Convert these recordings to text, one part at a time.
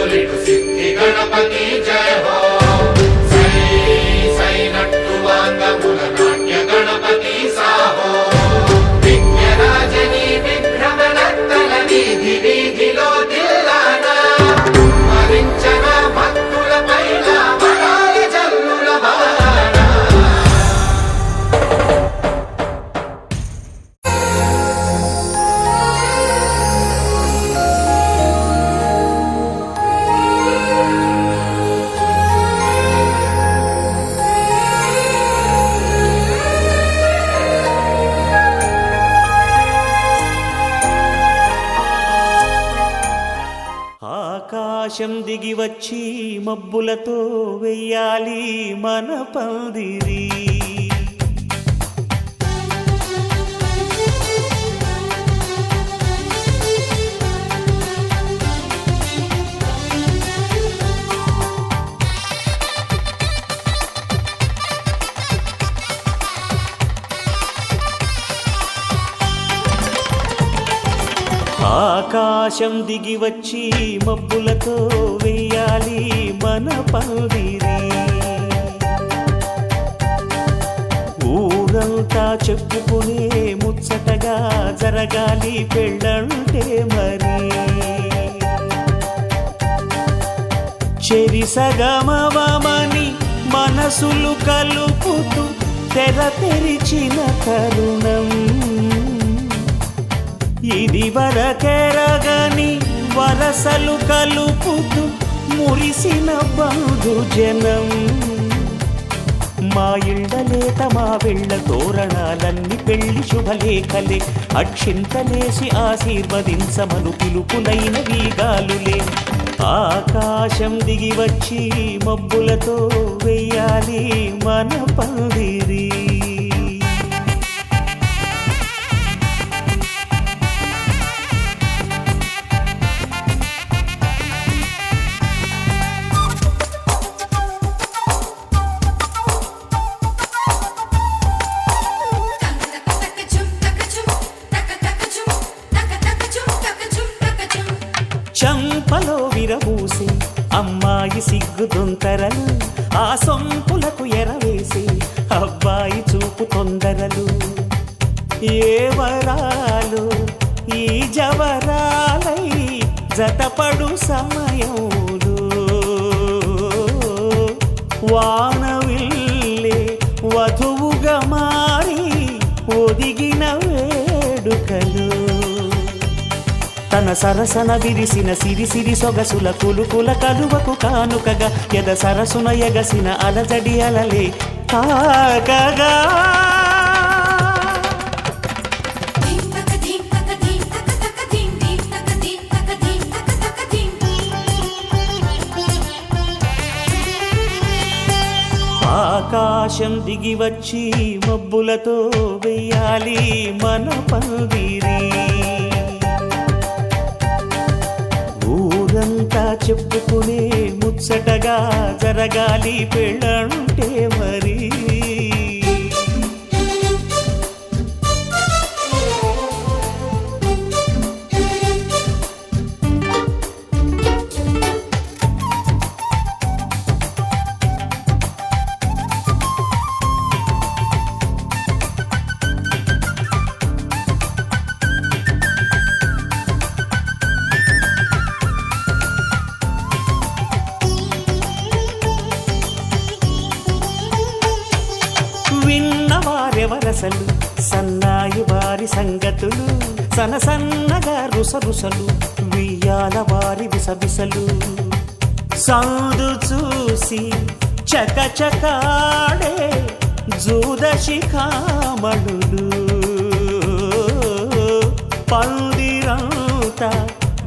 సిద్ధులిడు సిద్ధి గణపతి జయ హో సై సై నట్టు వాంగముల నాట్య గణపతి సాహో విఘ్నరాజని విభ్రమణత్తల వీధి వీధిలో దిల్లానా మరించన భక్తుల పైన వరాల జల్లుల బాణ ఆకాశం దిగి వచ్చి మబ్బులతో వెయ్యాలి మన పందిరి. ఆకాశం దిగి వచ్చి మబ్బులతో వెయ్యాలి మన పందిరి. ఊరంతా చెప్పుకునే ముచ్చటగా జరగాలి పెళ్ళంటే మరి. చెరిసగమవమని మనసులు కలుపుతూ తెర తెరిచిన తరుణం ఇది వరకెరగని వరసలు కలుపుతూ మురిసిన బంధుజనం. మా ఇళ్ళలేత మా వెళ్ళ తోరణాలన్నీ పెళ్లి శుభలేఖలే అక్షింతలేసి ఆశీర్వదించమను పిలుపులైన వీగాలులే. ఆకాశం దిగి వచ్చి మబ్బులతో వెయ్యాలి మన పందిరి. చంపలో విరబూసి అమ్మాయి సిగ్గు దొంతరలు ఆ సొంపులకు ఎరవేసి అబ్బాయి చూపు తొందరలు. ఏ వరాలు ఈ జవరాలై జతపడు సమయంలో వానవిల్లే వధువుగా మారి ఒదిగిన వేడుకలు. తన సరసన విరిసిన సిరిసిరి సొగసుల కులుకుల కలువకు కానుకగా ఎద సరసున ఎగసిన అలజడి అలలే తాకగా. ఆకాశం దిగి వచ్చి మబ్బులతో వెయ్యాలి మన పందిరి. ఊరంతా చెప్పుకునే ముచ్చటగా జరగాలి పెళ్ళంటే మరి. విన్నవారెవరసలు సన్నాయి వారి సంగతులు సనసన్నగా రుసరుసలు వియ్యాల వారి విసవిసలు. సౌదు చూసి చకచకాడే జూదశిఖామణులు పందిరంతా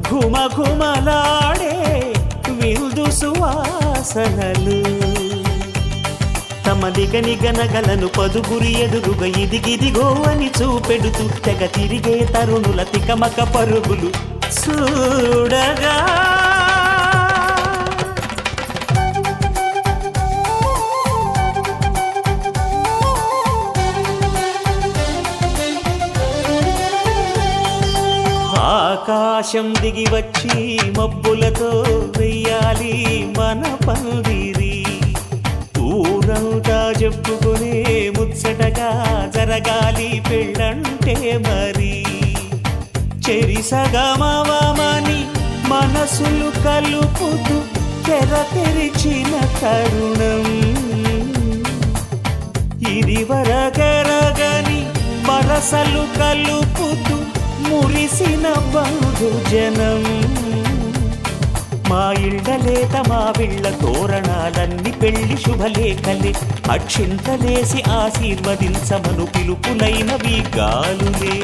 ఘుమఘుమలాడే విందు సువాసనలు. తమ నిగనిగనగలను పదుగురి ఎదురుగా ఇదిగిదిగో అని చూపెడుతూ తెగ తిరిగే తరుణుల తికమక పరుగులు చూడగా. ఆకాశం దిగి వచ్చి మబ్బులతో వెయ్యాలి మన పందిరి. ఊరంతా చెప్పుకునే ముచ్చటగా జరగాలి పెళ్ళంటే మరి. చెరిసగమవమని మనసులు కలుపుతూ తెర తెరిచిన తరుణం. ఇది వరగరగని వరసలు కలుపుతూ మురిసిన బంధుజనం. మా ఇళ్ళలేత మా విళ్ళ తోరణాలన్నీ పెళ్లి శుభలేఖలే. అక్షింతలేసి ఆశీర్వదించమను పిలుపులైనవి గాలులే.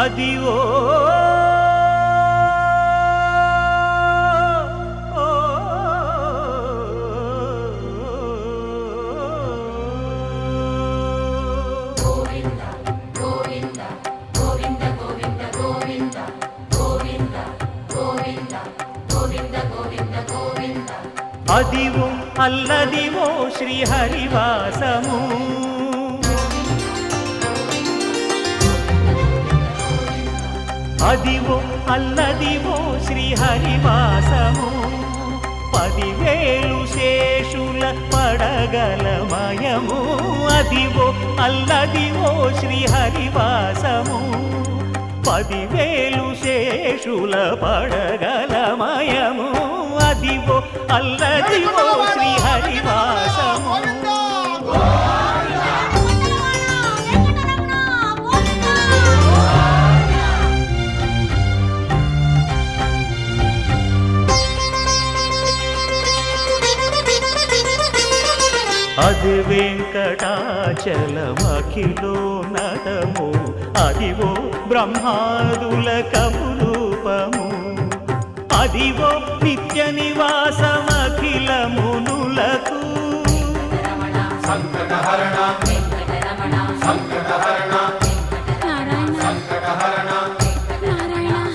అదివో అదివో అల్లదివో శ్రీహరివాసము. అదివో అల్లదివో శ్రీహరివాసము. 10,000 శేషుల పడగలమయము. అదివో అల్లదివో శ్రీహరివాసము. 10,000 శేషుల పడగలమయము. అదివో అల్లదివో శ్రీహరివాసము. అది వెంకటాచలమఖిలో నటము. అదివో బ్రహ్మాదుల కపురూపము. అదివో నిత్య నివాసమఖిల మునులకు. సంకటహరణ సంకటహరణ సంకటహరణ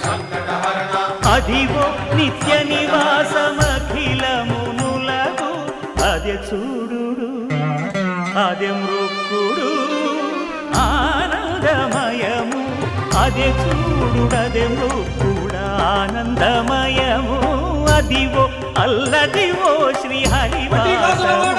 సంకటహరణ. అదివో నిత్య నివాసమఖిల మునులకు. అదే చూడు అదే మృక్కుడు ఆనందమయము. అదే చూడుడదే మృక్కుడ ఆనందమయము. అదివో అల్లదివో శ్రీహరివాసము.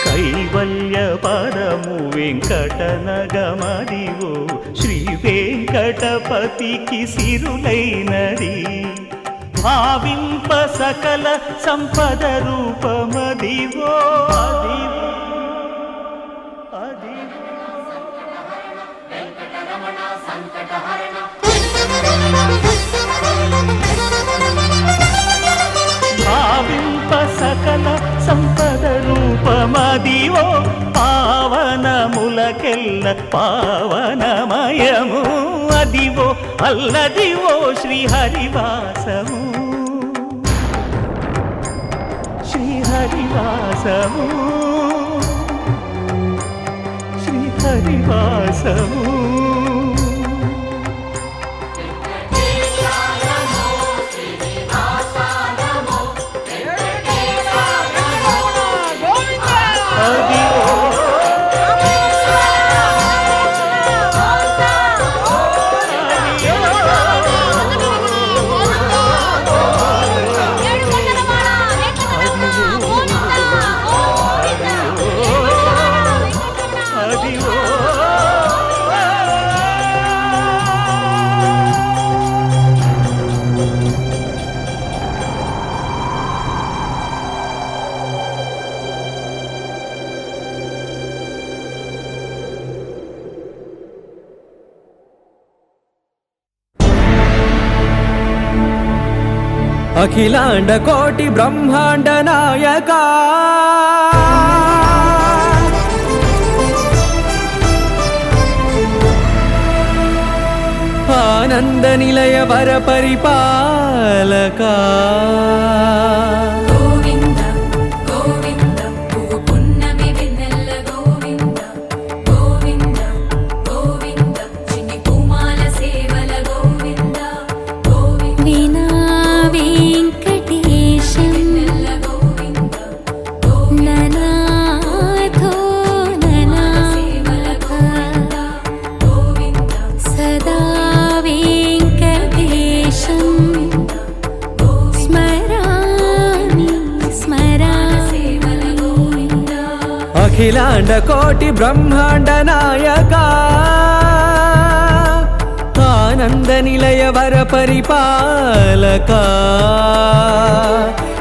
కైవల్య పరము వెంకటనగమదివో శ్రీ వెంకటపతికి సిరులైనది. భావింప సకల సంపద రూపమదివో. అదివో అదివో భావింప సకల సంపద రూపమదివో. పావనములకెల్ల పావనమయము. అదివో అల్లదివో శ్రీహరివాసము. శ్రీహరివాసము శ్రీహరివాసము. అఖిలాండ కోటి బ్రహ్మాండ నాయకా ఆనంద నిలయ వర పరిపాలకా అఖిలాండ కోటి బ్రహ్మాండ నాయక ఆనంద నిలయ వర పరిపాలక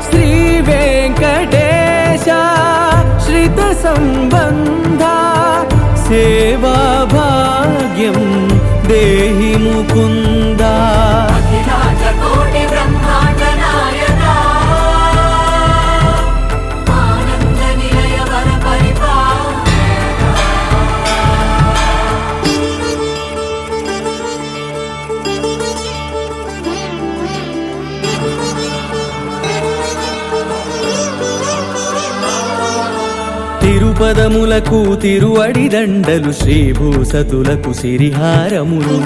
శ్రీ వెంకటేశ శ్రిత సంబంధ సేవా భాగ్యం దేహి ముకుంద అఖిలాండ కోటి బ్రహ్మాండ నాయక ఆనంద నిలయ వర తిరుపదములకు తిరువడి దండలు శ్రీభూసతులకు సిరిహారములు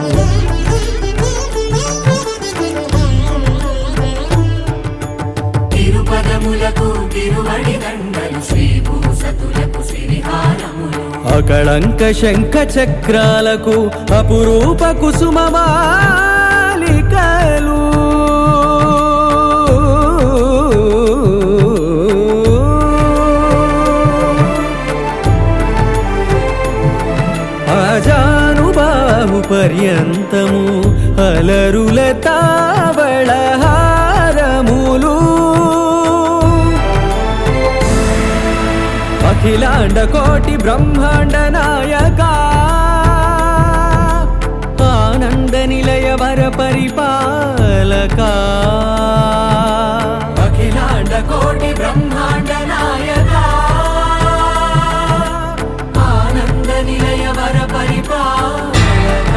తిరుపదములకు తిరువడి దండలు శ్రీభూసతులకు సిరిహారములు అకళంక శంఖ చక్రాలకు అపురూప కుసుమమాలికలు అజానుబాహు పర్యంతము అలరుల తావళహారములు అఖిలాండ కోటి బ్రహ్మాండ నాయక ఆనంద నిలయ వర పరిపాలక అఖిలాండ కోటి బ్రహ్మాండ నాయక ఆనంద నిలయ వర పరిపాలక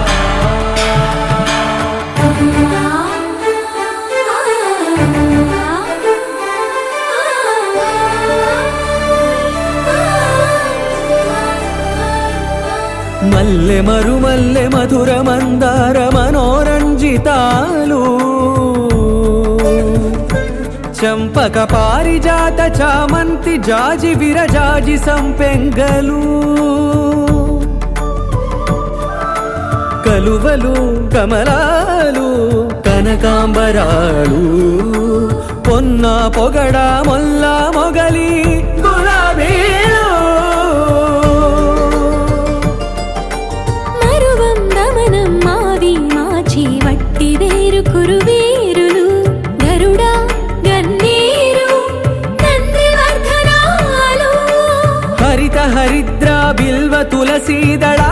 మల్లె మరుమల్లె మధుర మందార మనోరంజితాలు చంపక పారిజాత చామంతి జాజి విరజాజి సంపెంగలు కలువలు కమలాలు కనకాంబరాలు పొన్న పొగడ మొల్ల మొగలి గులాబీలు కురువీరులు గరుడ గన్నీరు నందివర్ధనాలు హరిత హరిద్ర బిల్వ తులసీదళాలు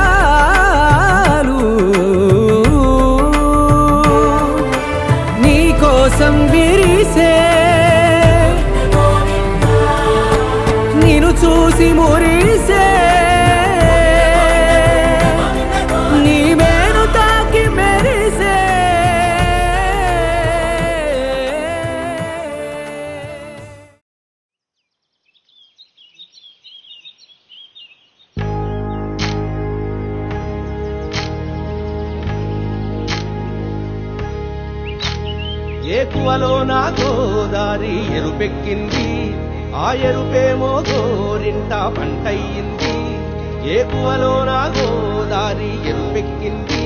నీ కోసం విరిసే నిన్ను చూసి మురిసే నీ మేను తాకి మెరిసే ఏకువలో నా గోదారి ఎరుపెక్కింది ఆ ఎరుపేమో గోరింట పంటయ్యింది ఏకువలో నా గోదారి ఎరుపెక్కింది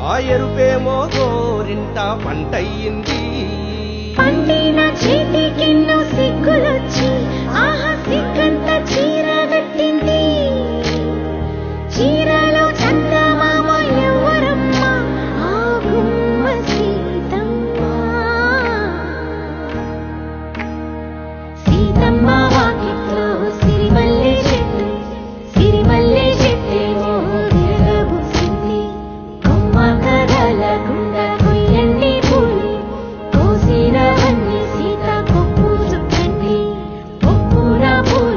ఆ ఎరుపేమో గోరింట పంటయ్యింది పండిన చేతికెన్నో సిగ్గులొచ్చి ఆహా సిగ్గంత చీర కట్టింది చీరలో చందమామ ఎవరమ్మ ఆ గుమ్మ సీతమ్మ సీతమ్మ వాకిట్లో సిరిమల్లె చెట్టేమో విరగబూసింది కొమ్మ కదలకుండా కొయ్యండి పూలు కోసినవన్నీ సీత కొప్పు చుట్టండి పొప్పున పూలు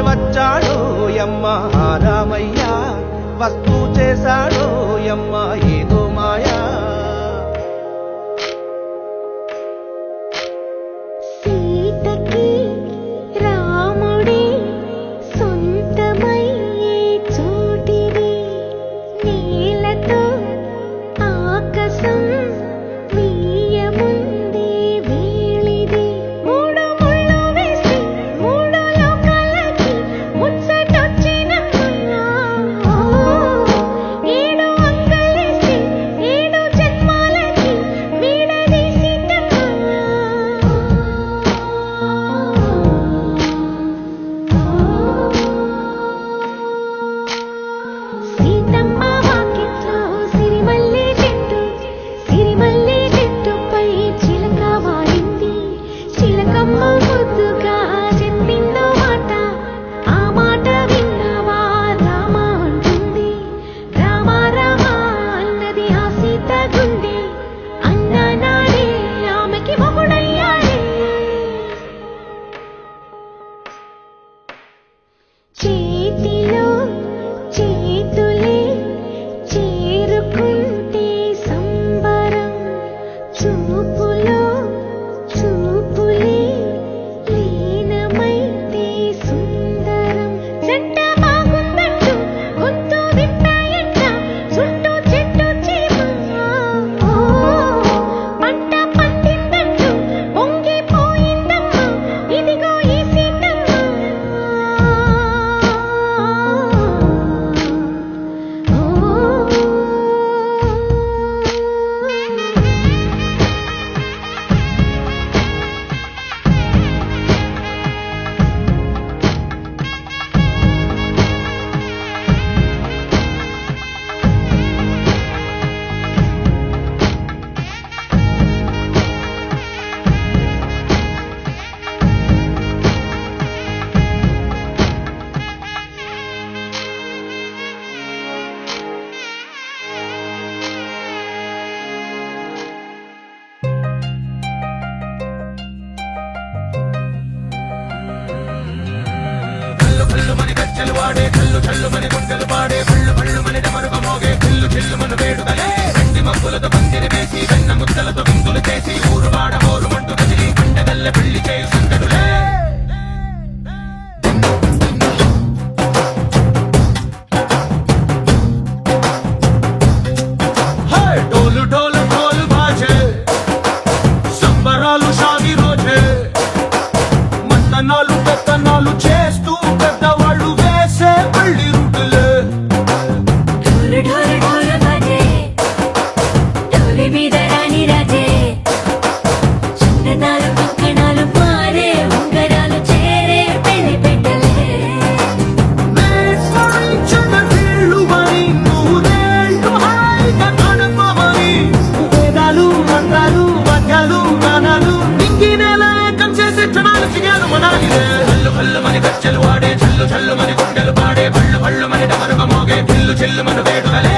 వచ్చాడో యమ్మ రామయ్య, వస్తూ చేశాడో యమ్మ ఏదో మాయా. సీతకి రాముడే సొంతమయ్యే చోటిది, నేలతో ఆకాశం వీయముందే వేళిది. మూడు ముళ్ళు వేసి మూడు లోకాలకి ముచ్చటొచ్చినమ్మా, ఏడు అంగలేసి ఏడు జన్మాలకి వీడదీసినమ్మా. సీతమ్మ వాకిట్లో సిరిమల్లె చెట్టు, సిరిమల్లె చెట్టుపై చిలక వాలింది. చిలకమ్మ ముద్దుగా చెప్పిందో మాట, ఆ మాట విన్నవా రామ అంటుంది. రామ రామ అన్నది ఆ సీత గుండె, అన్ననాడే ఆమెకి మొగుడయ్యాడే. చేతిలో చేతులే చేరుకుంటే సంబరం, చూపులో చూపులే లీనమైతే సుందరం. జంట బాగుందంటూ గొంతు విప్పాయంట చుట్టూ చెట్టు చీమ, పంట పండిందంటూ పొంగిపోయిందమ్మా ఇదిగో ఈ సీతమ్మ. డోలు డోలు ఢోలు బాజే, సంబరాలు షాది రోజే, మత్తనాలు పెత్తనాలు చేస్తూ పెద్దవాళ్ళు వేసే పళ్ళి రూటులే. ఢోలు ఢోలు ఢోలు బాజే, ఢోలి మీద రాణి రాజే, చందనాలు కంకణాలు మారే ఉంగరాలు చేరే పెళ్లి పెట్టలే. చెన్నీళ్ళు మని నూరేళ్ళు హాయిగా గడపమని, వేదాలు మంత్రాలు వాద్యాలు గానాలు ఇంకి నేల ఏకం చేసి క్షణాలు చిగాలు మనాలిలే. హల్లు హల్లు మని గజ్జలు వాడే, చల్లు చల్లు మని గుండెలు పాడే, పళ్ళు పళ్ళు మని డమరుగ మోగే, చిల్లు చిల్లు మన వేడుకలే.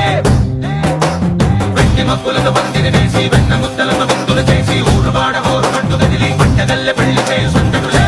వెండి మబ్బులతో పందిరి వేసి వెన్న ముద్దలతో విందులు చేసి ఊరు వాడ హోరు పట్టు గదిలి పంటగల్లె పెళ్లి చేయి సందడులే.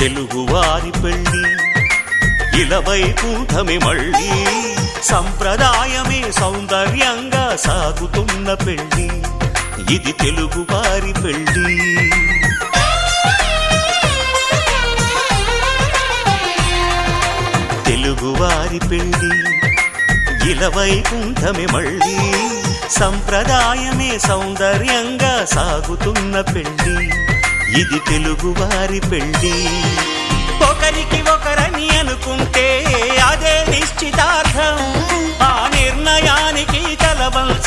తెలుగువారి పెళ్ళి ఇలవై కూటమి మళ్ళీ, సంప్రదాయమే సౌందర్యంగా సాగుతున్న పెళ్ళి, ఇది తెలుగువారి పెళ్ళి. తెలుగువారి పెళ్ళి ఇలవై కూటమి మళ్ళీ, సంప్రదాయమే సౌందర్యంగా సాగుతున్న పెళ్ళి, ఇది తెలుగువారి పెళ్ళి. ఒకరికి ఒకరని అనుకుంటే అది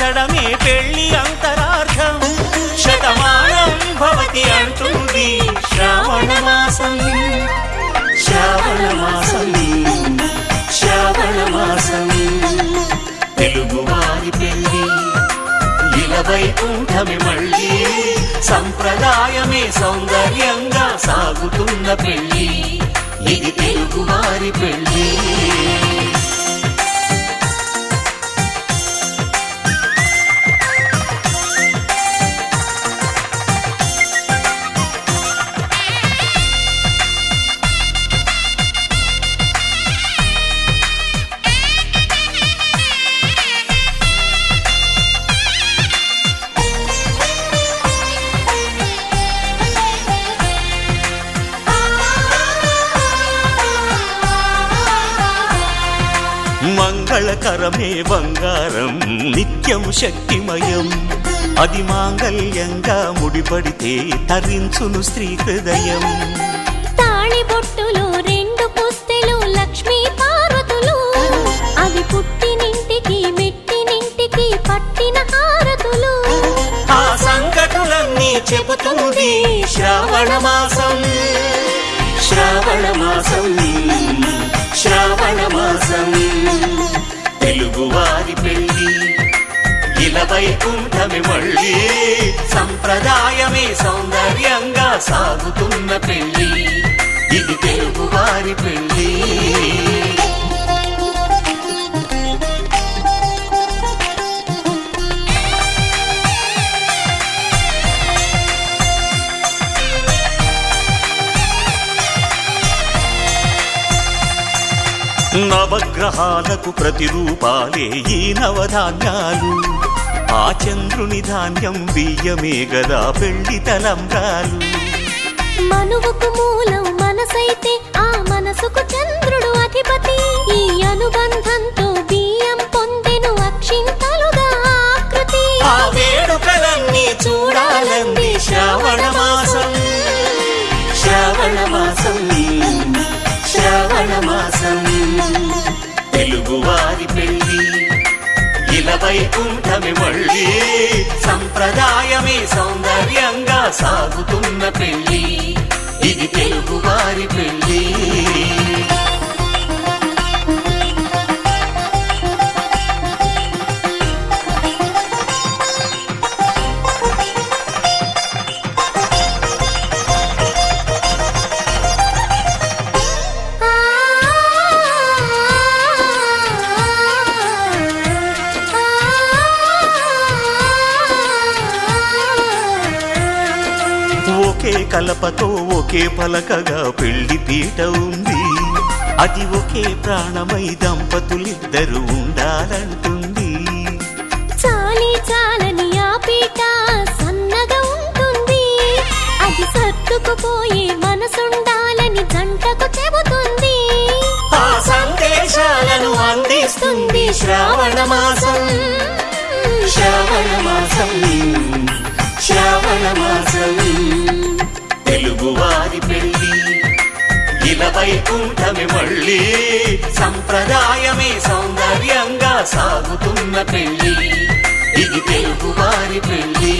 పంచడమే పెళ్లి అంతరార్థం శతమానం భవతి అంటుంది శ్రావణ మాసం శ్రావణ మాసం శ్రావణ మాసం తెలుగువారి పెళ్లి ఇలవైకుంఠమి మళ్ళీ సంప్రదాయమే సౌందర్యంగా సాగుతున్న పెళ్లి ఇది తెలుగువారి పెళ్లి మంగళకరమే బంగారం నిత్యం శక్తిమయం అది మాంగళ్యంగా ముడిపడితే తరించును స్త్రీ హృదయం తాళిబొట్టులో రెండు పుస్తెలు లక్ష్మీ పార్వతులు అవి పుట్టినింటికి మెట్టినింటికి పట్టిన హారతులు ఆ సంకటులన్నీ చెబుతుంది శ్రావణ మాసం శ్రావణ మాసం శ్రావణ మాసం తెలుగువారి పెళ్లి ఇలవైకుంఠమి మళ్ళీ సంప్రదాయమే సౌందర్యంగా సాగుతున్న పెళ్లి ఇది తెలుగువారి పెళ్లి నవగ్రహాలకు ప్రతిరూపాలే ఈ నవధాన్యాలు ఆ చంద్రుని ధాన్యం బియ్యమే గదా పెళ్లి తలంబ్రాలు మనువుకు మూలం మనసైతే ఆ మనసుకు చంద్రుడు అధిపతి ఈ అనుబంధంతో బియ్యం పొందెను అక్షింతలుగా ఆకృతి ఆ వేడుకలన్నీ చూడాలంది శ్రావణ మాసం శ్రావణ మాసం శ్రావణ మాసం తెలుగువారి పెళ్లి ఇలవైకుంఠమి మళ్ళీ సంప్రదాయమే సౌందర్యంగా సాగుతున్న పెళ్లి ఇది తెలుగువారి పెళ్లి ఒకే కలపతో ఒకే పలకగా పెళ్లి పీట ఉంది అది ఒకే ప్రాణమై దంపతులిద్దరు ఉండాలంటుంది చాలి చాలని ఆ పీట సన్నగా ఉంటుంది అది సర్దుకుపోయే మనసుండాలని జంటకు చెబుతుంది ఆ సందేశాలను అందిస్తుంది శ్రావణ మాసం శ్రావణ మాసం శ్రావణ మాసం తెలుగువారి పెళ్లి ఇలవైకుంఠమి మళ్ళీ సంప్రదాయమే సౌందర్యంగా సాగుతున్న పెళ్లి ఇది తెలుగువారి పెళ్లి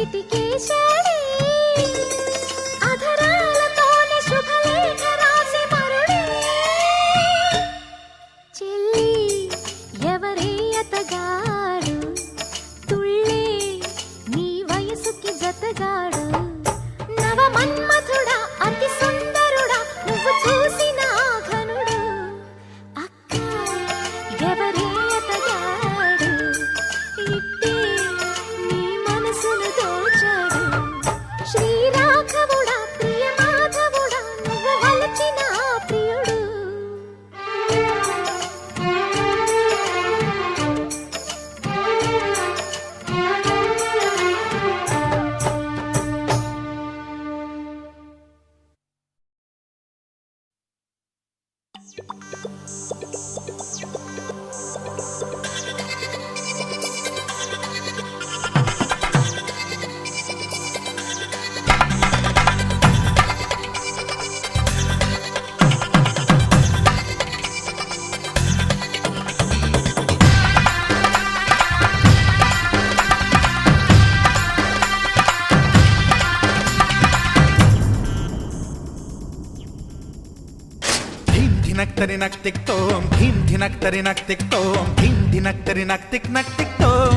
చిటికేశాడే అధరాలతోనే శుభలేఖ రాసి మరుడే చెల్లి ఎవరే అతగాడు తుళ్ళే నీ వయసుకి జతగాడు నవ మన్మథుడా అతి సుందరుడా నువ్వు చూసిన ఘనుడు అక్క ఎవరే అతగాడు ఇట్టే నీ మనసును దోచాడు శ్రీరాఘవుడా ప్రియ మాధవుడా నువ్వు వలచిన ప్రియుడు ధీం ధినక్తరి నక్తిక్తోం ధీం ధినక్తరి నక్తిక్తోం ధీం ధినక్తరి నక్తిక్ నక్తిక్తోం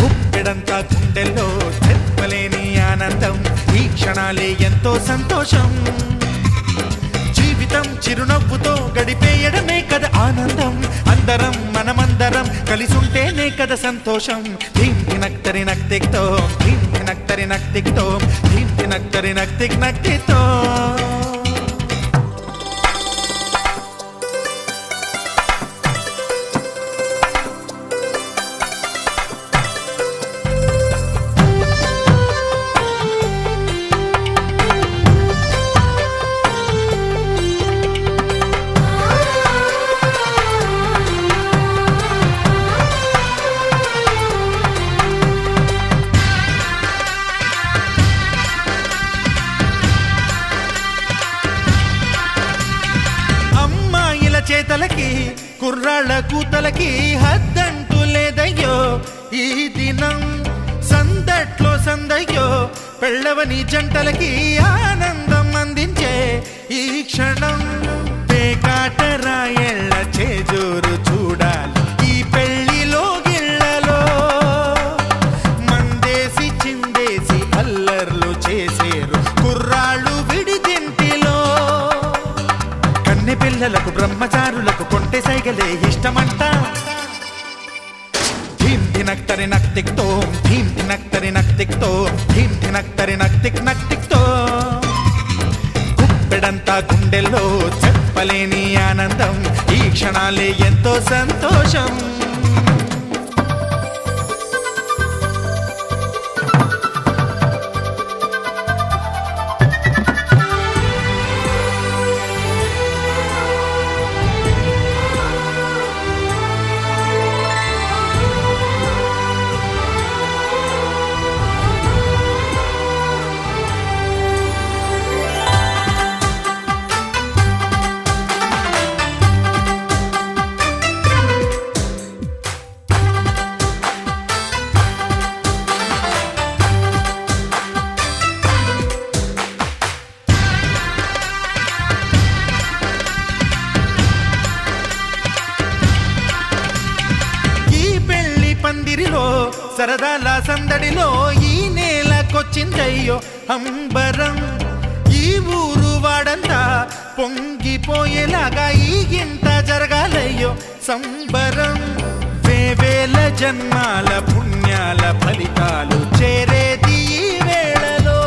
గుప్పెడంతా గుండెల్లో చెప్పలేని ఆనందం ఈ క్షణాలే ఎంతో సంతోషం జీవితం చిరునవ్వుతో గడిపేయడమే కదా ఆనందం అందరం మనమందరం కలిసుంటేనే కదా సంతోషం ధీం ధినక్తరి నక్తిక్తోం ధీం ధినక్తరి నక్తిక్తోం ధీం ధినక్తరి నక్తిక్ నక్తిక్తోం చేతలకి కుర్రాళ్ళ కూతలకి హద్దంటూ లేదయ్యో ఈ దినం సందట్లో సందయ్యో పెళ్ళవని జంటలకి ఆనందం అందించే ఈ క్షణం పేకాటరాయళ్ళ చేజోరు చూడాలి ఈ పెళ్లిలో గిళ్ళలో మందేసి చిందేసి అల్లర్లు చేసేరు కుర్రాళ్ళు విడిదింటిలో కన్నె పిల్లలకు బ్రహ్మచారులకు కొంటె సైగలే ఇష్టమంట ధీం ధినక్తరి నక్తిక్తోం ధీం ధినక్తరి నక్తిక్తోం ధీం ధినక్తరి నక్తిక్ నక్తిక్తోం గుప్పెడంతా గుండెల్లో చెప్పలేని ఆనందం ఈ క్షణాలే ఎంతో సంతోషం సరదాల సందడిలో ఈ నేలకొచ్చిందయ్యో అంబరం ఈ ఊరు వాడంతా పొంగిపోయేలాగా ఈ గింట జరగాలయ్యో సంబరం వేవేల జన్మాల పుణ్యాల ఫలితాలు చేరేది ఈ వేళలో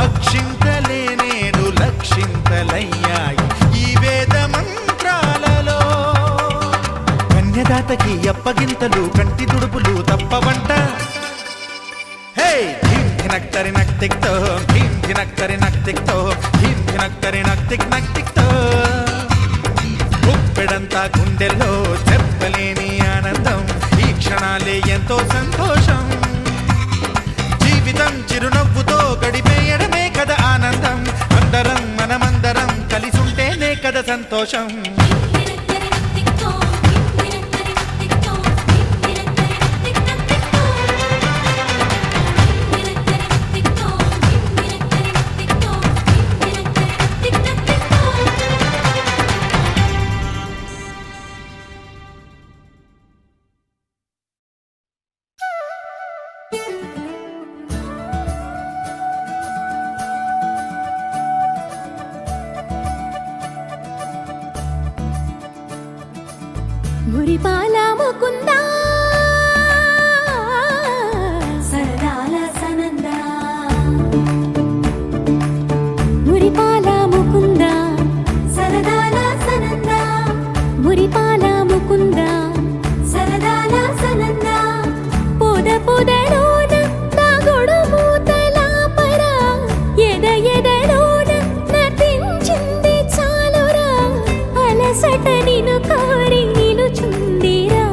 అక్షింతలే నేడు లక్షింతలయ్యాయి ఈ వేద మంత్రాలలో కన్యదాతకి అప్పగింతలు కంటి దుడుపులు తప్పవంట హే ధీం ధినక్తరి నక్తిక్తోం ధీం ధినక్తరి నక్తిక్తోం ధీం ధినక్తరి నక్తిక్ నక్తిక్తోం గుప్పెడంతా గుండెల్లో చెప్పలేని ఆనందం ఈ క్షణాలే ఎంతో సంతోషం జీవితం చిరునవ్వుతో గడిపేయడమే కదా ఆనందం అందరం మనమందరం కలిసుంటేనే కదా సంతోషం మురిపాల ముకుందా సరదాల సనందా మురిపాల ముకుందా సరదాల సనందా మురిపాల ముకుందా సరదాల సనందా పొద పొదలోన దాగుడు మూతలాపరా ఎద ఎదలోన నటించింది చాలురా అలసట నిన్ను కోరి నిలుచుందిరా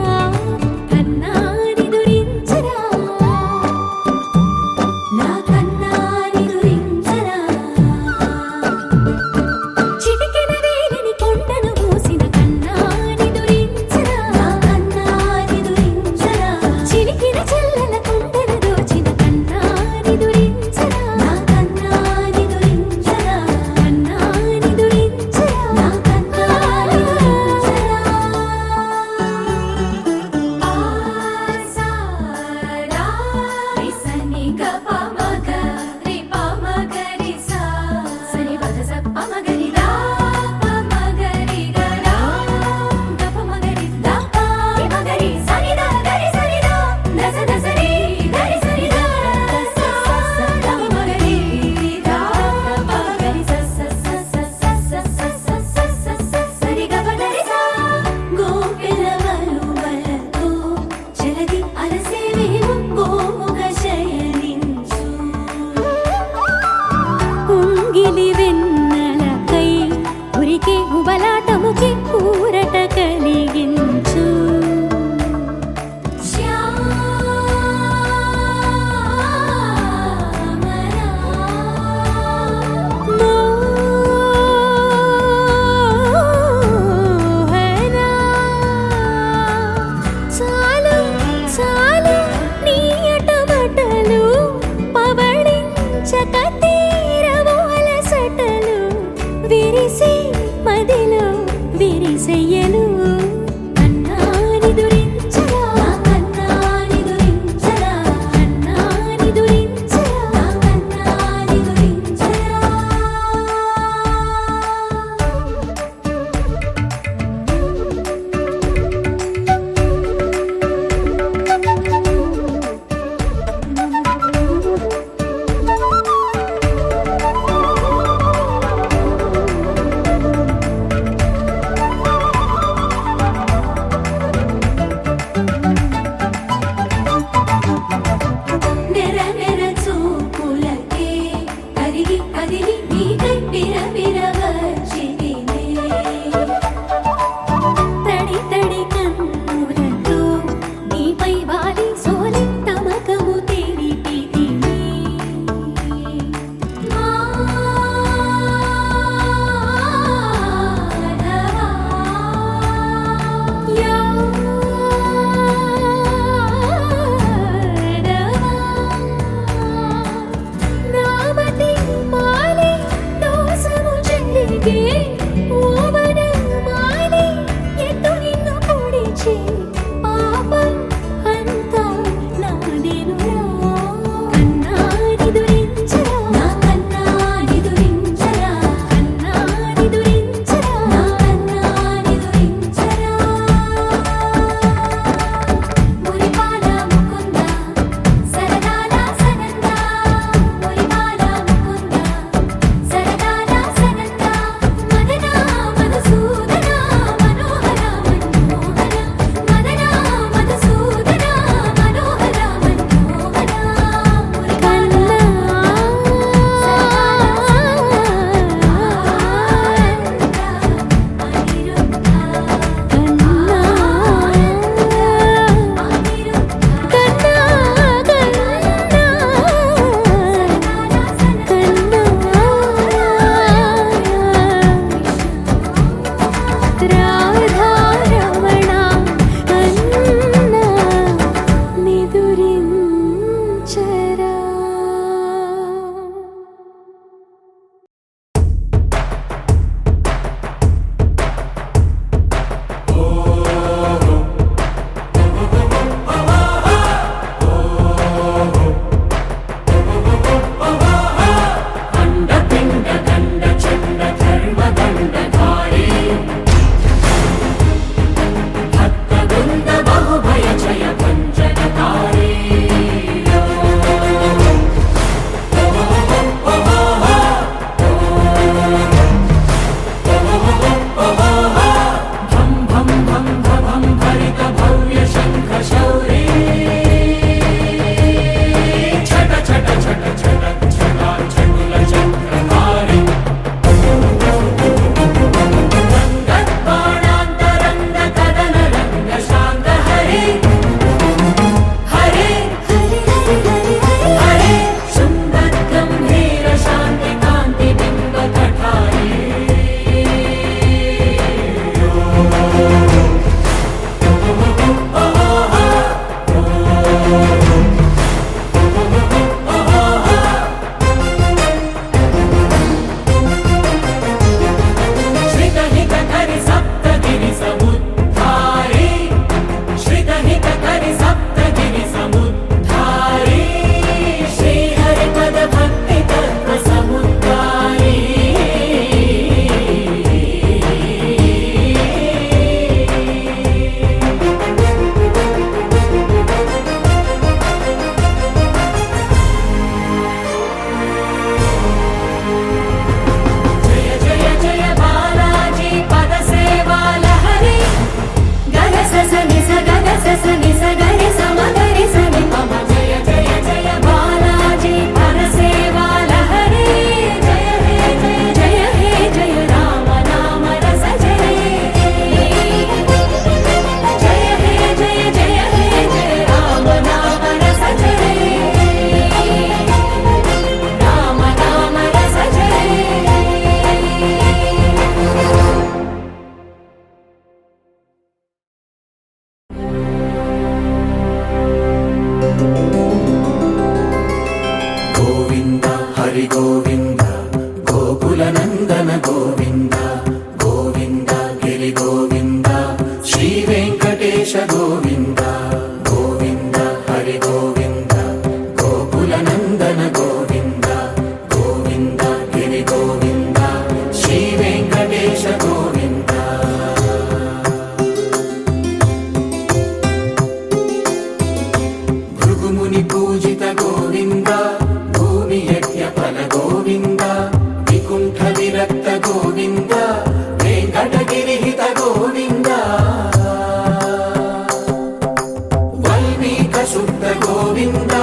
శుద్ధ గోవింద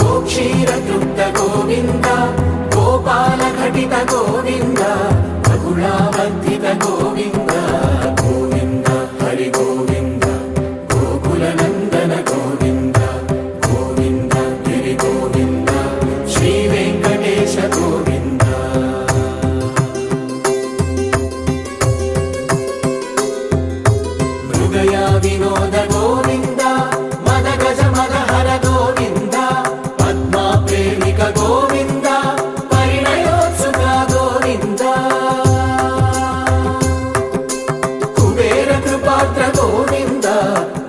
గోక్షీర తృప్త గోవింద గోపాల ఘటిత గోవింద బహుళావర్ధిత గోవింద గోవింద హరి గోవింద గోకుల నందన గోవింద గోవింద గిరి గోవింద శ్రీ వెంకటేశ గోవింద మృగయ వినోద గోవింద మద గజ మద హర గోవింద పద్మా ప్రేమిక గోవింద పరిణయోత్సుక గోవింద కుబేర కృపాత్ర గోవింద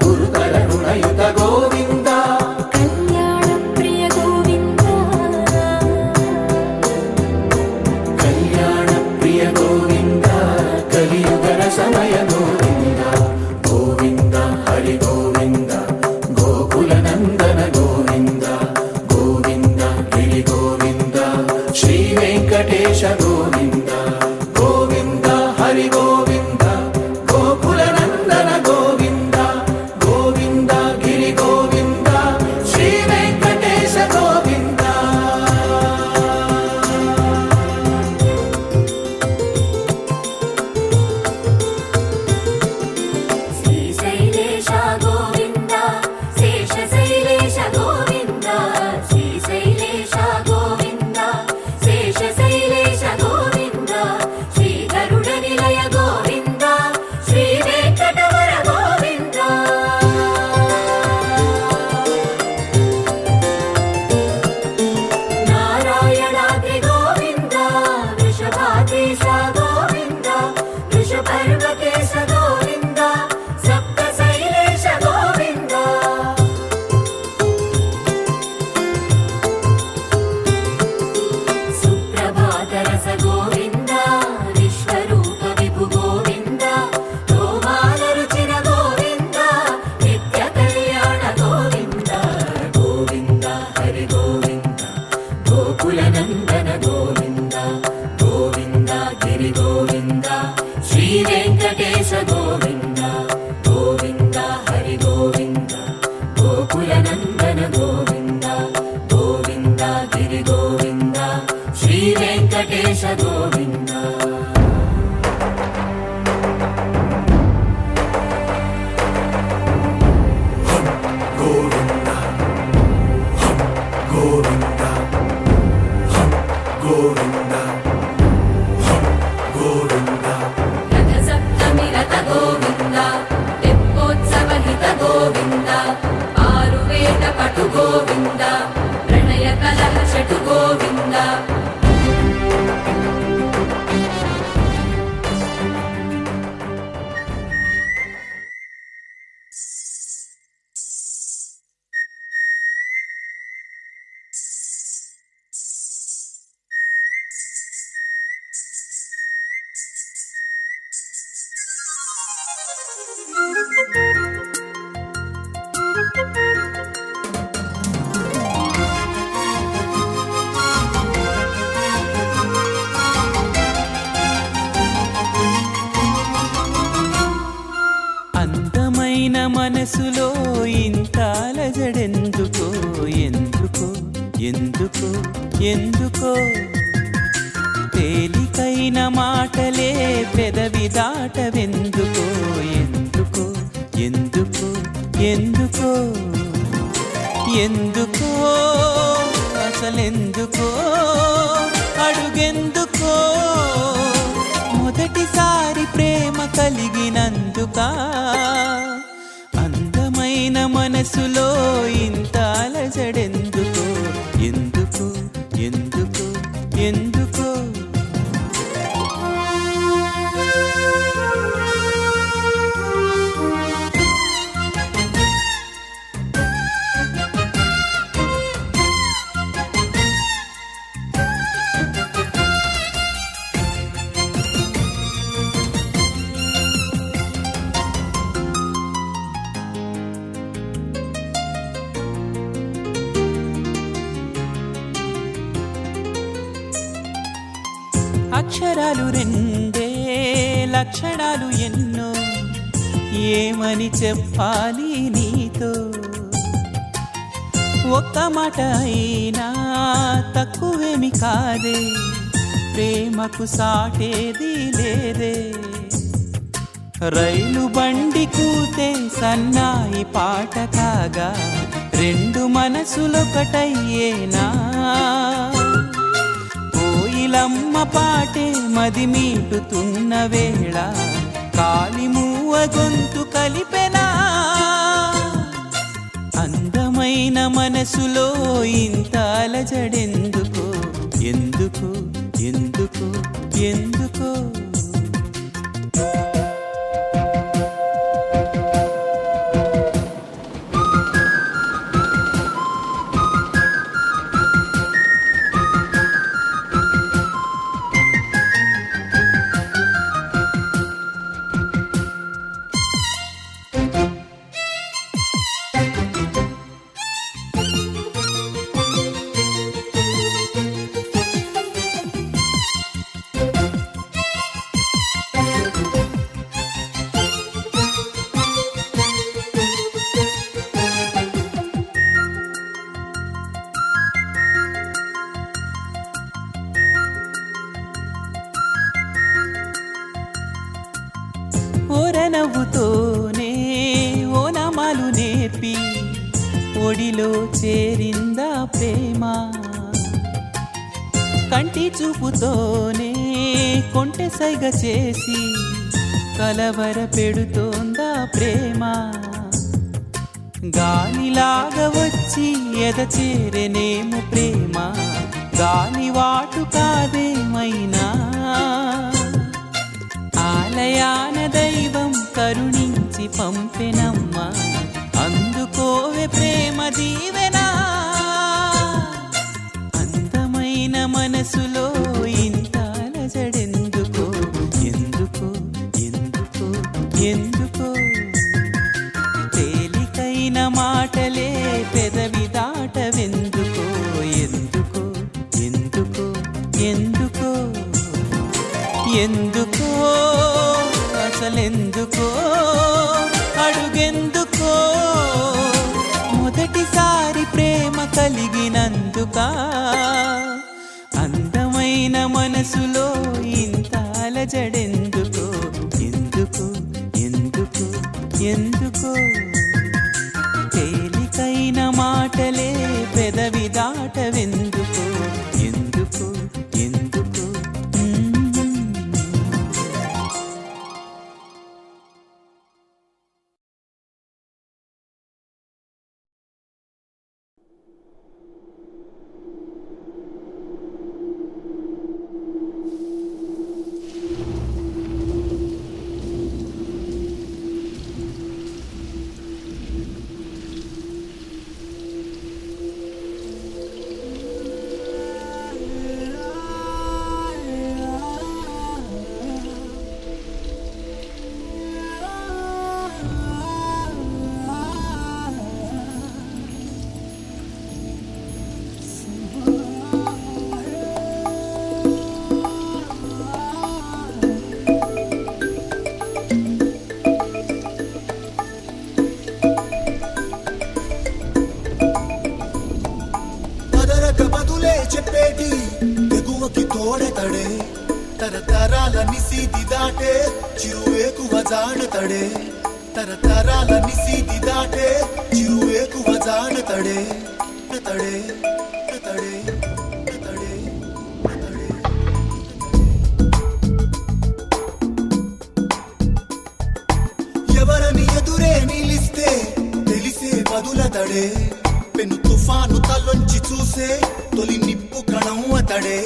గురుతర రుణయుత గోవింద కళ్యాణ ప్రియ గోవింద కళ్యాణ ప్రియ గోవింద కలియుగర సమయ గోవింద గోవింద హరి గోవింద గోకుల నందన గోవింద గోవింద గిరి గోవింద శ్రీ వెంకటేశ గోవింద గోవింద హరి గోవింద గోకుల నందన గోవింద గోవింద గిరి గోవింద శ్రీ వెంకటేశ గోవింద శ్రీశైలేశ గోవింద శేషశైలేశ గోవింద శ్రీశైలేశ గోవింద శేషశైలేశ గోవింద శ్రీ గరుడ నిలయ గోవింద శ్రీ వెంకటవర గోవింద నారాయణాద్రి గోవింద వృషభాద్రీశ గోవింద వృషపర్వకేశ గోవింద సప్తశైలేశ గోవింద సుప్రభాతరస గోవింద విశ్వరూప విభు గోవింద గోమాల రుచిన గోవింద నిత్య కళ్యాణ గోవింద గోవింద హరి గోవింద గోకుల నందన గోవింద గోవింద గిరి గోవింద శ్రీ వెంకటేశ గోవింద గోవింద హరి గోవింద గోకుల నందన గోవింద గోవింద గిరి గోవింద శ్రీ వెంకటేశ గోవింద గోవింద గోవింద గోవింద గోవింద రథ సప్తమి రథ గోవింద తెప్పోత్సవ హిత గోవింద ఆరువేద పటు గోవింద ప్రణయ కలహ షటు గోవింద అందమైన మనసులో ఇంత అలజడెందుకో ఎందుకో ఎందుకో ఎందుకో తేలికైన మాటలే పెదవి దాటవెందుకో ఎందుకో ఎందుకో ఎందుకో ఎందుకో అసలెందుకో అడుగెందుకో మొదటిసారి ప్రేమ కలిగినందుక అందమైన మనసులో ఇంత అలజడెందుకో ఎందుకో ఎందుకో ఎందుకో అక్షరాలు రెండే లక్షణాలు ఎన్నో ఏమని చెప్పాలి నీతో ఒక్క మాట అయినా తక్కువేమి కాదే, ప్రేమకు సాటేది లేదే. రైలు బండి కూతే సన్నాయి పాట కాగా, రెండు మనసులొకటయ్యేనా. కోయిలమ్మ పాటే మది మీటుతున్న వేళ, కాలి మూవ గొంతు కలిపెనా. అందమైన మనసులో ఇంత అలజడెందుకో, ఎందుకు ఎందుకు ఎందుకో. ఓరనవ్వుతోనే ఓనమాలు నేర్పి ఒడిలో చేరిందా ప్రేమ. కంటి చూపుతోనే కొంటె సైగ చేసి కలవర పెడుతోందా ప్రేమ. గాలిలాగా వచ్చి ఎద చేరెనేము ప్రేమ, గాలివాటు కాదేమైనా. ఆలయాన దైవం కరుణించి పంపెనమ్మా, అందుకోవే ప్రేమ దీవెనా. అందమైన మనసులో ఇంత అలజడెందుకో, ఎందుకో ఎందుకో ఎందుకో. తేలికైన మాటలే పెదవి దాటవెందుకో, ఎందుకో ఎందుకో ఎందుకో ఎందుకో. అసలెందుకో అడుగెందుకో, మొదటిసారి ప్రేమ కలిగినందుక. అందమైన మనసులో ఇంత అలజడెందుకో, ఎందుకు ఎందుకు ఎందుకో. తేలికైన మాటలే పెదవి దాటవెందుకో, ఎందుకు ఎందుకు. చెప్పేటి ఎగువకి తోడెతడే, తరతరాల నిసీది దాటే చిరువేకువ జాడతడే. తరతరాల నిసీది దాటే చిరువేకువ జాడతడే. తడే తడే తడే తడే. ఎవరని ఎదురే నిలిస్తే తెలిసే బదులతడే. పెను తుఫాను తలొంచి చూసే తొలి నిప్పు కణం అతడే.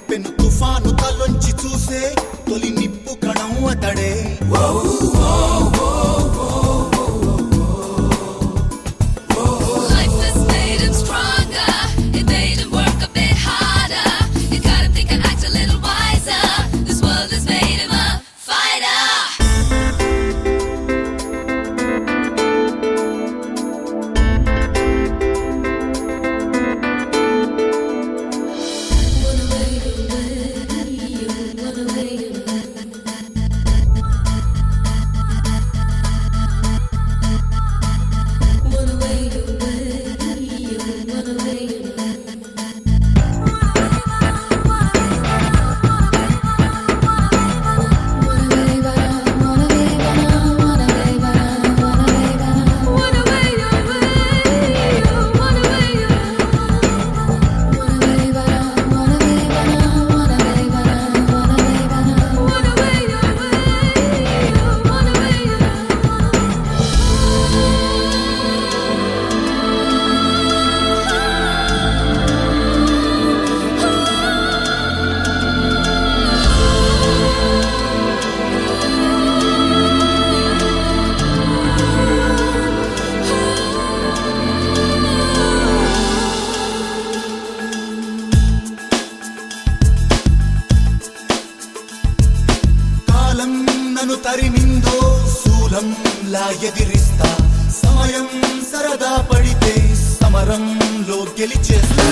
పెను తుఫాను తలొంచి చూసే తొలి నిప్పు కణం అతడే. సింహంలా ఎదిరిస్తా సమయం సరదా పడితే సమరంలో గెలిచేస్తా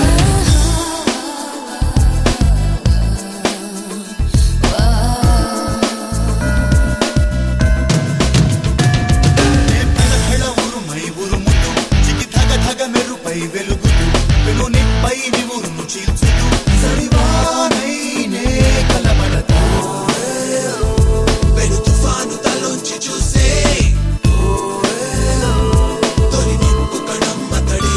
మెరుపై వెలుగుతూ వెలునిపై నివురును చీల్చుతూ సరివానైనే కలబడతా వెలు తుఫాను తలోంచి చూసే తొలి నిప్పు కణం అతడే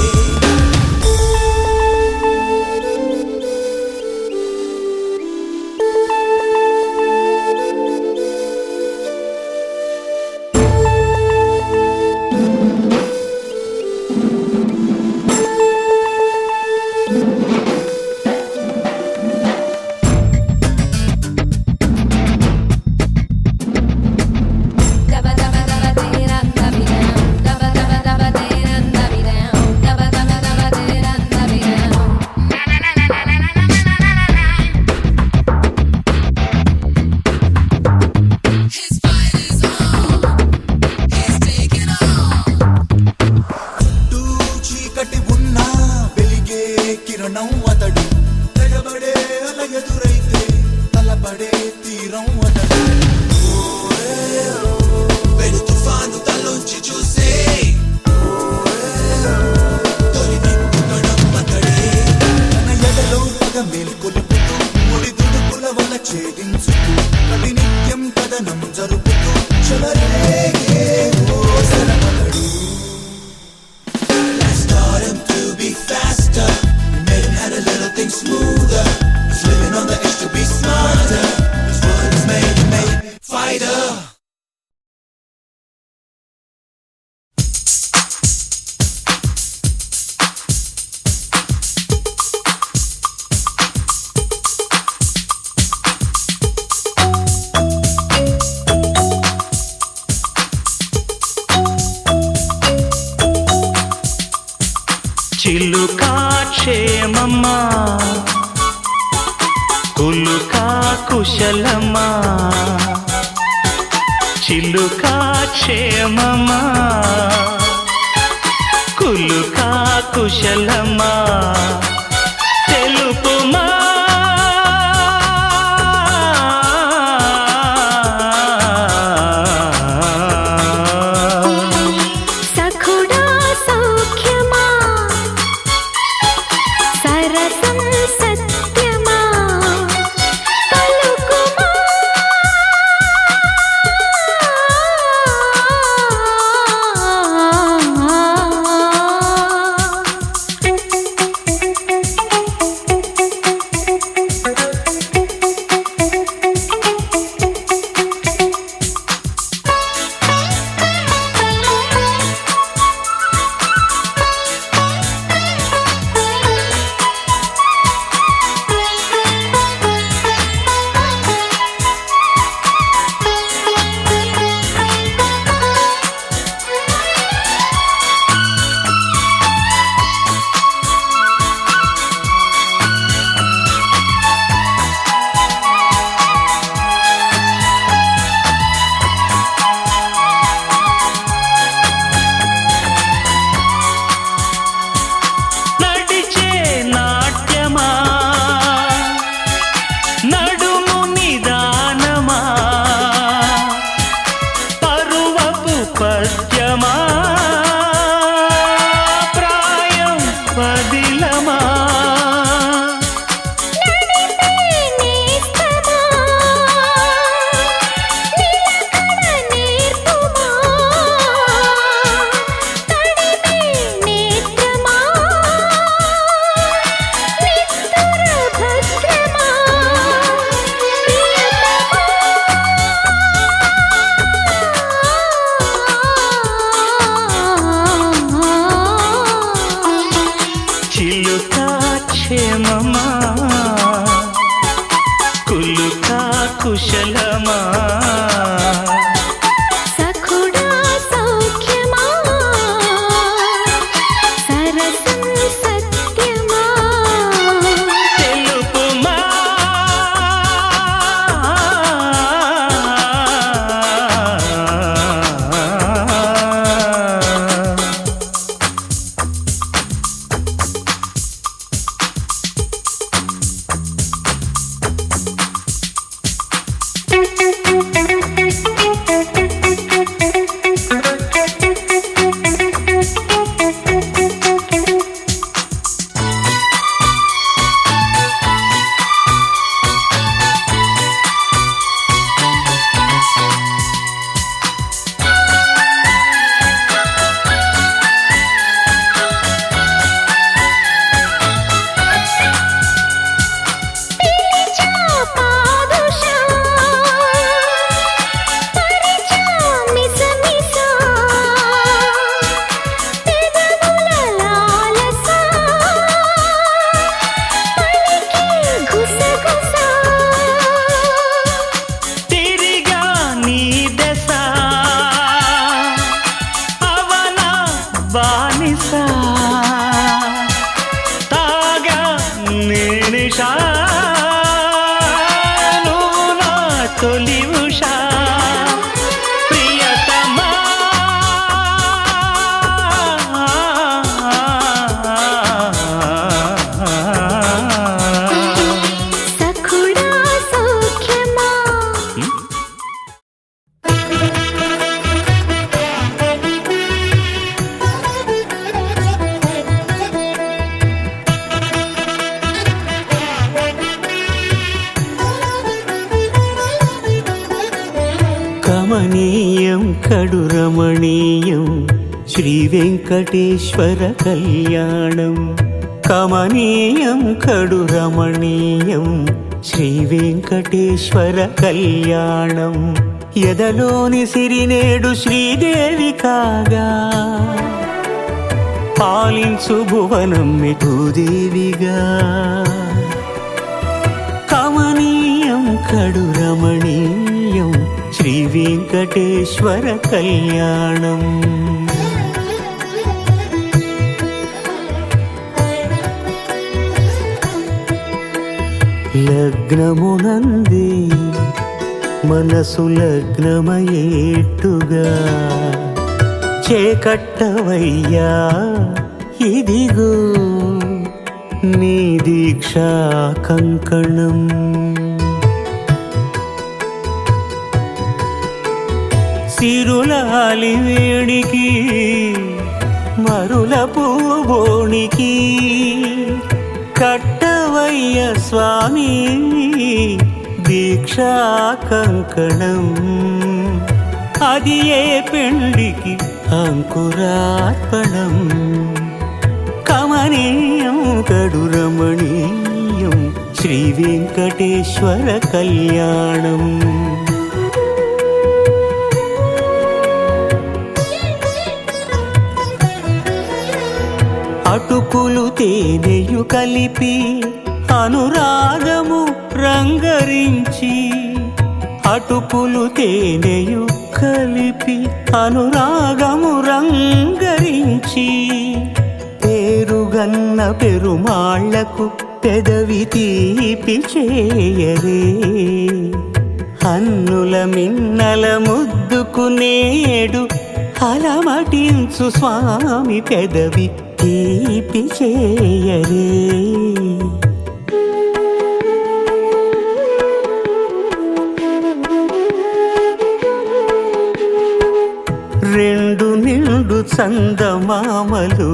కిరణం అతడు తెగబడే అల ఎదురైతే తలబడే తీరం అతడు వెలు తుఫాను తలోంచి చూసే తొలి నిప్పు కణం అతడే తన ఎదలో పగ మేల్కొలుపుతూ ముడి దుడుకుల వల్ల ఛేదించుతూ ప్రతి నిత్యం కథనం జరుపుతూ చెలరేగే ఓసరమతడు Let's start him to be faster Had a little thing smoother. He's living on the edge to be smarter. This world is made fighter. Chilika క్షేమమ్మా కులుకా కుశలమా చిలుకా క్షేమమా కులుకా కుశలమా తెలుపుమా సఖుడా సౌఖ్యమా సరసం సత్యమా పలుకుమా కుశలమా సఖుడా సౌఖ్యమా సరసం సత్యమా తెలుపుమా కమనీయం కడు రమణీయం శ్రీ వెంకటేశ్వర కళ్యాణం. కమనీయం కడు రమణీయం శ్రీ వెంకటేశ్వర కళ్యాణం. ఎదలోని సిరినేడు శ్రీదేవి కాగా పాలించు భువనం భూదేవిగా. కమనీయం కడు రమణీయం శ్రీ వెంకటేశ్వర కళ్యాణం. లగ్నమునందే మనసు లగ్నమయేట్టుగా చేకట్టవయ్యా ఇదిగో నీ దీక్షా కంకణం. సిరులాలి వేడికి మరుల పూబోనికి కట్టవయ్య స్వామి దీక్షా కంకణం. అది ఏ పెండికి అంకురార్పణం. కమనీయం కడు రమణీయం శ్రీ వెంకటేశ్వర కళ్యాణం. అటుకులు తేనెయు కలిపి అనురాగము రంగరించి. అటుకులు తేనెయు కలిపి అనురాగము రంగరించి. పేరుగన్న పెరుమాళ్లకు పెదవి తీపి చేయరే. అన్నుల మిన్నల ముద్దుకు నేడు అలమటించు స్వామి పెదవి తీపి చేయరే. రెండు నిండు చందమామలు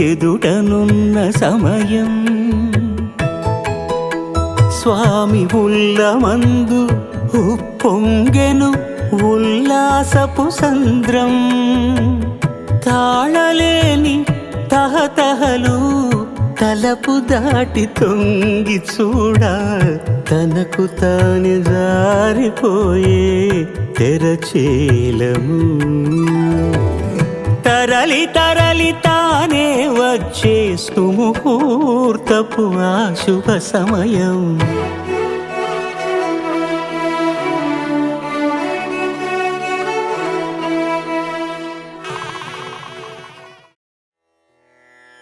ఎదుటనున్న సమయం. స్వామి ఉల్లమందు ఉప్పొంగెను ఉల్లాసపు సంద్రం. తాళలేని తహతహలు తలపు దాటి తొంగి చూడ తనకు తాను జారిపోయే తెరచేలము. తరలి తరలి తానే వచ్చే సుముహూర్తపు ఆ శుభ సమయం.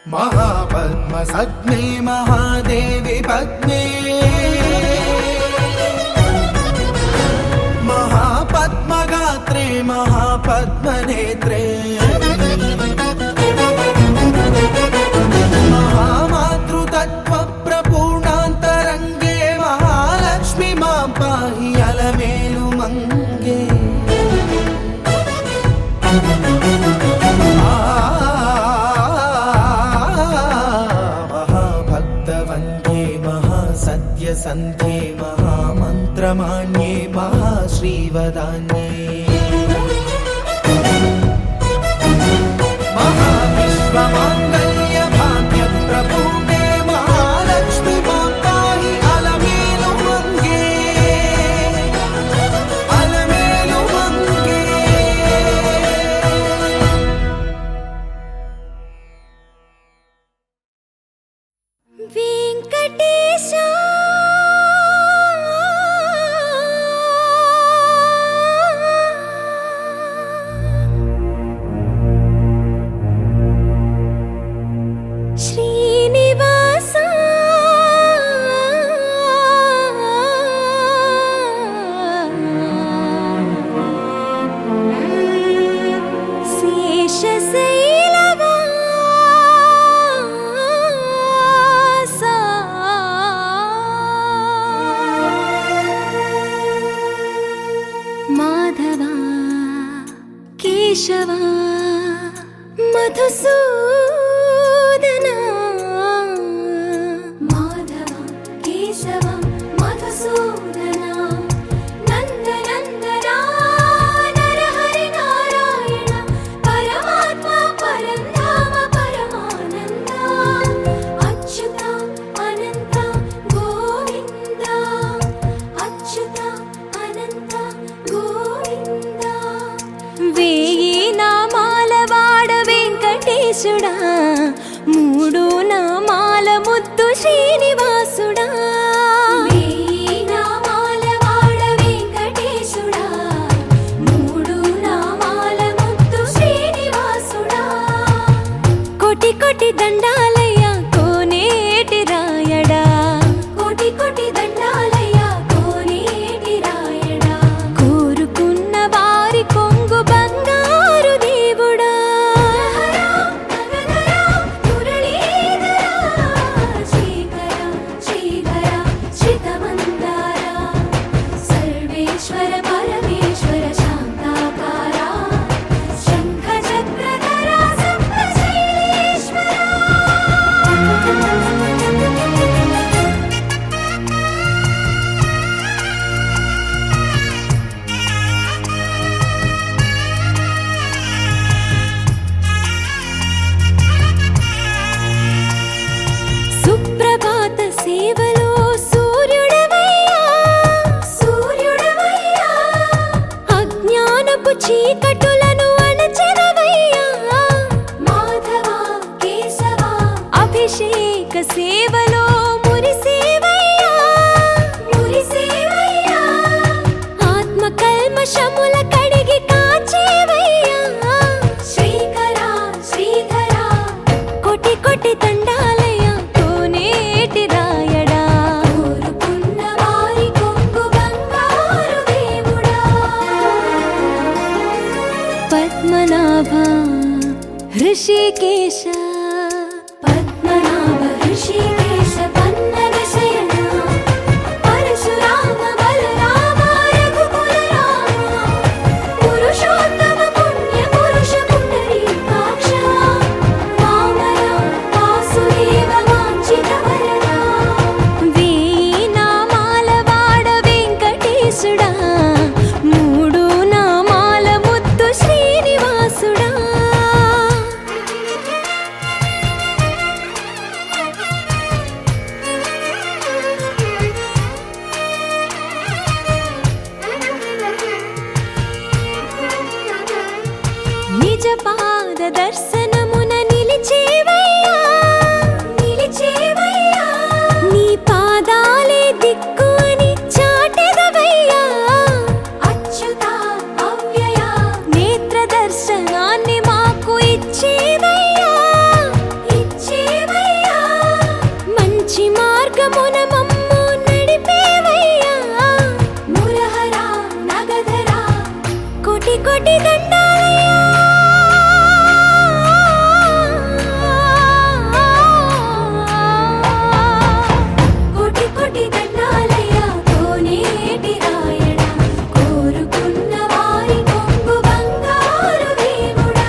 महापद्मसग्ने महादेवी पद्मे महापद्मगात्रे महापद्मनेत्रे महामातृतत्त्वप्रपूर्णान्तरङ्गे महालक्ष्मी मां पाहि अलमेलु मङ्गे. सन्ध्ये महामन्त्रमान्ये महाश्रीवदान्ये महाविश्वमाङ्गल्य भाग्यप्रपूर्णे महालक्ष्मी मां पाहि अलमेलु मङ्गे अलमेलु मङ्गे. వెంకటేశా శ్రీనివాసా శేషశైలవాసా మాధవా కేశవా మధుసూదనా ముద్దు శ్రీనివాసుడా వెయ్యి నామాల వాడ వెంకటేశుడా మూడు నామాల ముద్దు శ్రీనివాసుడా కోటి కోటి దండాలయ్యా కోనేటి రాయడా కోటి కోటి దండాలయ్యా కోనేటి రాయడా కోరుకున్న వారి కొంగు బంగారు దేవుడా నగధరా మురళీధరా శ్రీకర శ్రీధర శ్రితమందార సర్వేశ్వర పరమేశ్వర శాంతాకార శంఖ చక్రధర సప్తశైలేశ్వర సుప్రభాత సేవలో సూర్యుడవయ్యా సూర్యుడవయ్యా అజ్ఞానపు చీకటులను అణచెదవయ్యా మాధవ కేశవ అభిషేక సేవలో మురిసేవయ్యా మురిసేవయ్యా ఆత్మ కల్మషముల కడిగి కాచేవయ్యా శ్రీకర శ్రీధర కోటి కోటి దండాలయ్యా కోనేటి రాయడా కోరుకున్న వారి కొంగు బంగారు దేవుడా పద్మనాభ హృషికేశ పద్మనాభ ఋషికేశ పన్నగ శయన పరశురామ బలరామ రఘుకుల రామ పురుషోత్తమ పుణ్య పురుష పుండరీకాక్ష వామన వాసుదేవ వాంఛిత వరదా వేయి నామాల వాడ వెంకటేశుడా మూడు నామాల ముద్దు శ్రీనివాసుడా నిజ పాద దర్శనమున నిలిచేవయ్యా నిలిచేవయ్యా నీ పాదాలే దిక్కు అని చాటెదవయ్యా అచ్యుత అవ్యయ నేత్ర దర్శనాన్ని మాకు ఇచ్చేవయ్యా ఇచ్చేవయ్యా మంచి మార్గమున మమ్ము నడిపేవయ్యా మురహర నగధర కోటి కోటి దండాలయ్యా కోటి కోటి దండాలయ్యా కోనేటి రాయడా కోరుకున్న వారి కొంగు బంగారు దేవుడా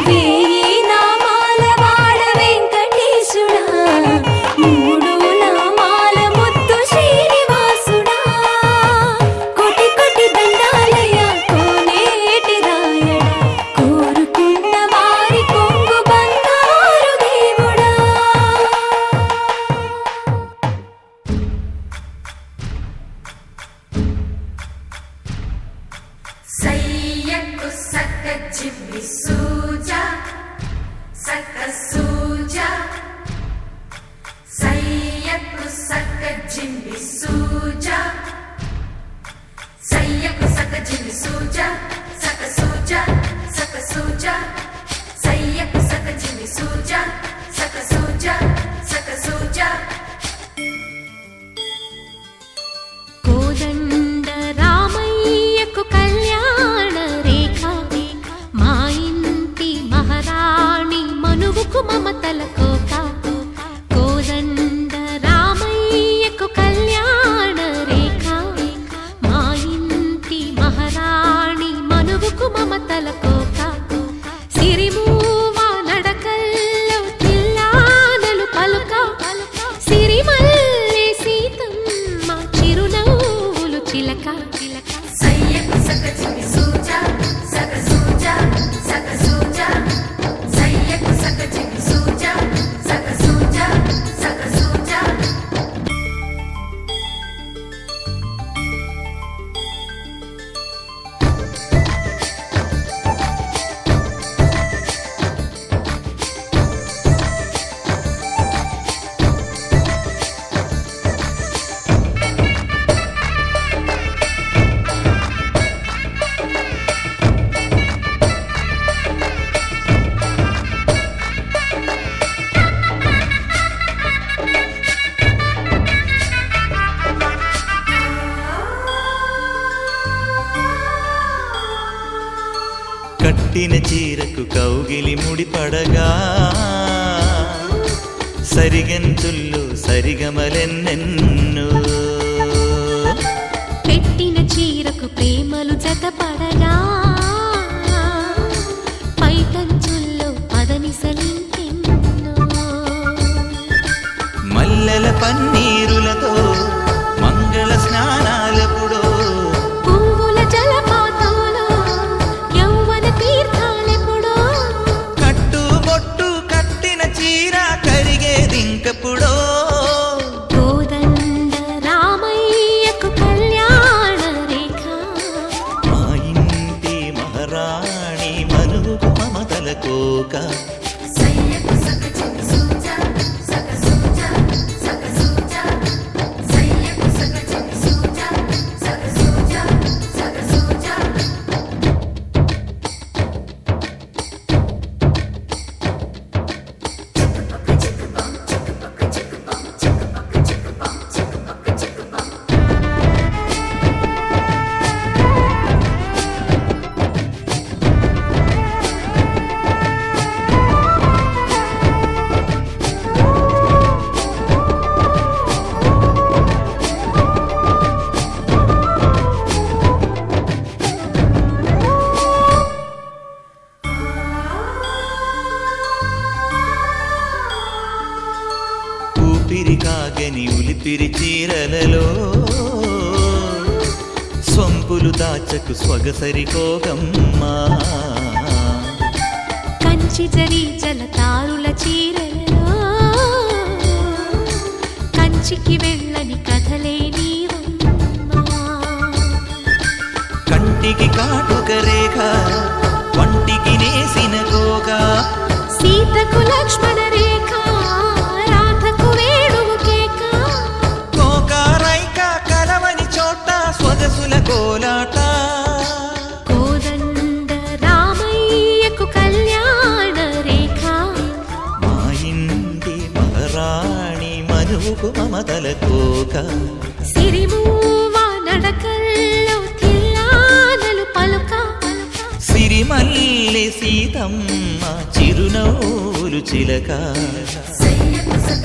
వేయి నామాల వాడ వెంకటేశుడా మూడు నామాల ముద్దు శ్రీనివాసుడా కోటి కోటి దండాలయ్యా కట్టిన చీరకు కౌగిలి ముడిపడగా సరిగంతుల్లో సరిగమలెన్నెన్నో పెట్టిన చీరకు ప్రేమలు జతపడగా పైటంచుల్లో పదనిసలింకెన్నో మల్లెల పన్నీరులతో మంగళ స్నానాలెప్పుడో పువ్వుల జలపాతంలో యౌవన తీర్థాలెప్పుడో కట్టుబొట్టు కట్టిన చీర కరిగేదింకప్పుడో కోదండ రామయ్యకు కళ్యాణ రేఖ మా ఇంటి మహారాణి మనువు మమతల కోక ఊపిరి కాగని ఉలిపిరి చీరలలో సొంపులు దాచకు స్వగసరి కోగమ్మా కంచి జరి జలతారుల చీరలలో కంచికి వెళ్ళని కథలే నీవమ్మా కంటికి కాటుక రేఖ వంటికి నేసిన కోగా సీతకు లక్ష్మణ రేఖ రాధకు వేణువు కేక కోకారైక కలవని చోట స్వగసుల కోలాట కోదండ రామయ్యకు కళ్యాణ రేఖ మా ఇంటి మహారాణి మనువుకు మమతల కోక సిరిమూవ నడకల్లో తిల్లానలు పలుక సిరిమల్లి సీతమ్మ చిరునవ్వులు చిలక సయ్యకు సగ